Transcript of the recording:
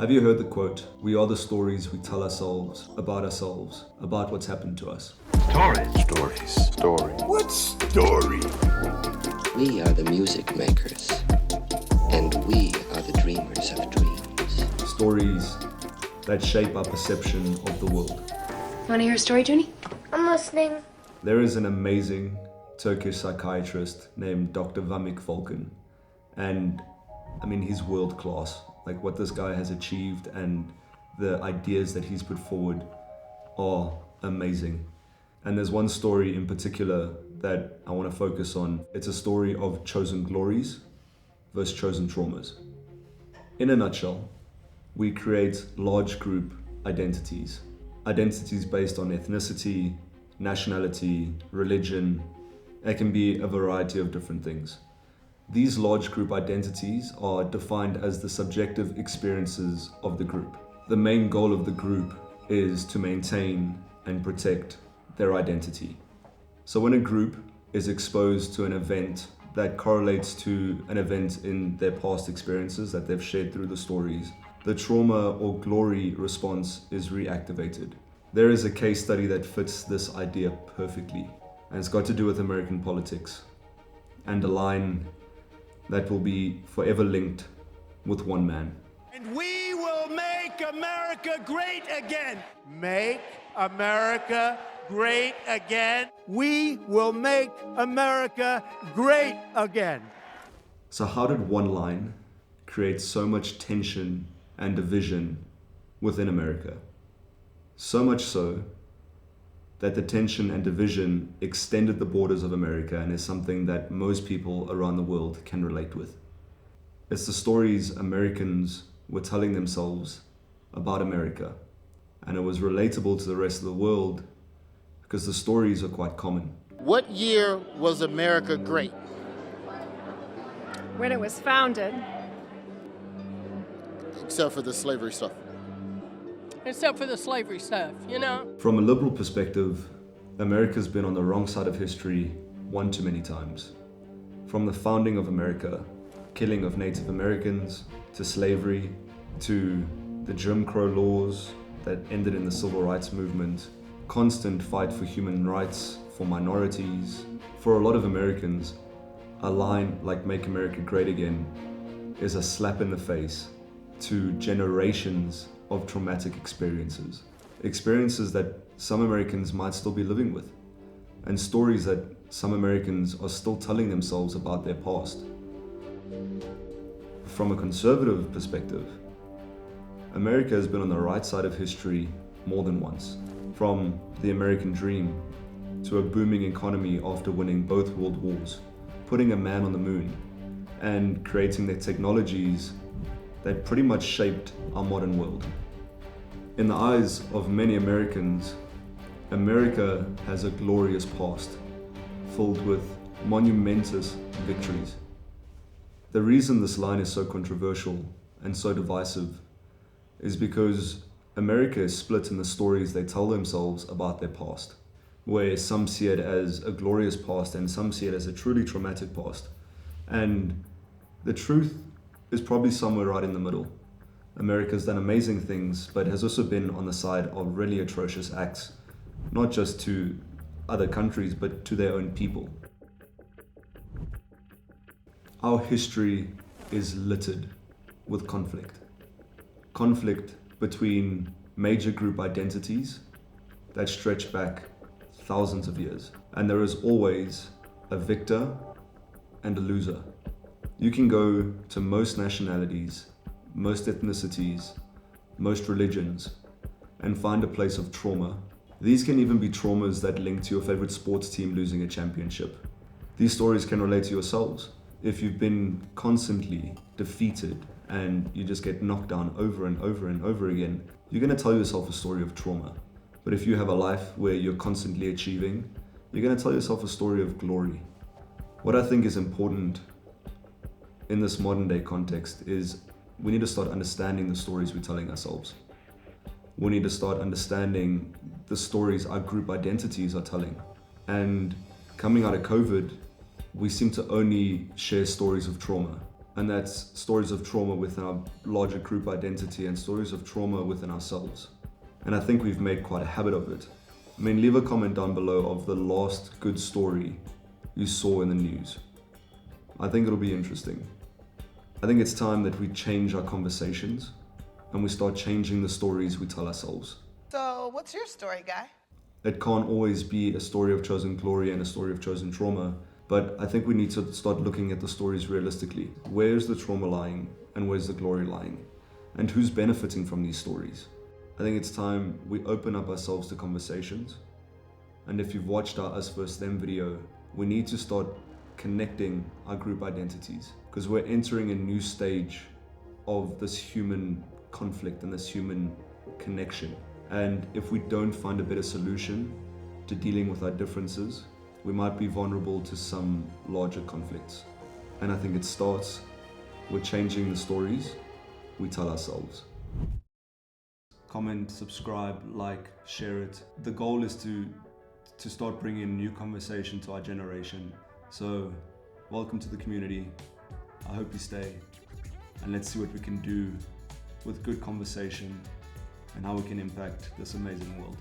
Have you heard the quote, "We are the stories we tell ourselves, about what's happened to us"? Story. What story? We are the music makers, and we are the dreamers of dreams. Stories that shape our perception of the world. Want to hear a story, Junie? I'm listening. There is an amazing Turkish psychiatrist named Dr. Vamik Volkan, and I mean, he's world class. Like, what this guy has achieved and the ideas that he's put forward are amazing. And there's one story in particular that I want to focus on. It's a story of chosen glories versus chosen traumas. In a nutshell, we create large group identities. Identities based on ethnicity, nationality, religion. It can be a variety of different things. These large group identities are defined as the subjective experiences of the group. The main goal of the group is to maintain and protect their identity. So when a group is exposed to an event that correlates to an event in their past experiences that they've shared through the stories, the trauma or glory response is reactivated. There is a case study that fits this idea perfectly, and it's got to do with American politics and a line that will be forever linked with one man. And we will make America great again. Make America great again. We will make America great again. So how did one line create so much tension and division within America? So much so that the tension and division extended the borders of America and is something that most people around the world can relate with. It's the stories Americans were telling themselves about America, and it was relatable to the rest of the world because the stories are quite common. What year was America great? When it was founded. Except for the slavery stuff. Except for the slavery stuff, you know? From a liberal perspective, America's been on the wrong side of history one too many times. From the founding of America, killing of Native Americans, to slavery, to the Jim Crow laws that ended in the Civil Rights Movement, constant fight for human rights, for minorities. For a lot of Americans, a line like "Make America Great Again" is a slap in the face to generations of traumatic experiences. Experiences that some Americans might still be living with, and stories that some Americans are still telling themselves about their past. From a conservative perspective, America has been on the right side of history more than once. From the American dream to a booming economy after winning both world wars, putting a man on the moon, and creating the technologies that pretty much shaped our modern world. In the eyes of many Americans, America has a glorious past, filled with monumentous victories. The reason this line is so controversial and so divisive is because America is split in the stories they tell themselves about their past, where some see it as a glorious past and some see it as a truly traumatic past. And the truth is probably somewhere right in the middle. America's done amazing things, but has also been on the side of really atrocious acts, not just to other countries, but to their own people. Our history is littered with conflict. Conflict between major group identities that stretch back thousands of years. And there is always a victor and a loser. You can go to most nationalities, most ethnicities, most religions, and find a place of trauma. These can even be traumas that link to your favorite sports team losing a championship. These stories can relate to yourselves. If you've been constantly defeated and you just get knocked down over and over and over again, you're going to tell yourself a story of trauma. But if you have a life where you're constantly achieving, you're going to tell yourself a story of glory. What I think is important in this modern day context is we need to start understanding the stories we're telling ourselves. We need to start understanding the stories our group identities are telling. And coming out of COVID, we seem to only share stories of trauma. And that's stories of trauma within our larger group identity and stories of trauma within ourselves. And I think we've made quite a habit of it. I mean, leave a comment down below of the last good story you saw in the news. I think it'll be interesting. I think it's time that we change our conversations and we start changing the stories we tell ourselves. So, what's your story, Guy? It can't always be a story of chosen glory and a story of chosen trauma, but I think we need to start looking at the stories realistically. Where's the trauma lying and where's the glory lying? And who's benefiting from these stories? I think it's time we open up ourselves to conversations. And if you've watched our Us vs. Them video, we need to start connecting our group identities because we're entering a new stage of this human conflict and this human connection. And if we don't find a better solution to dealing with our differences, we might be vulnerable to some larger conflicts. And I think it starts with changing the stories we tell ourselves. Comment, subscribe, like, share it. The goal is to start bringing new conversation to our generation. So, welcome to the community. I hope you stay. And let's see what we can do with good conversation and how we can impact this amazing world.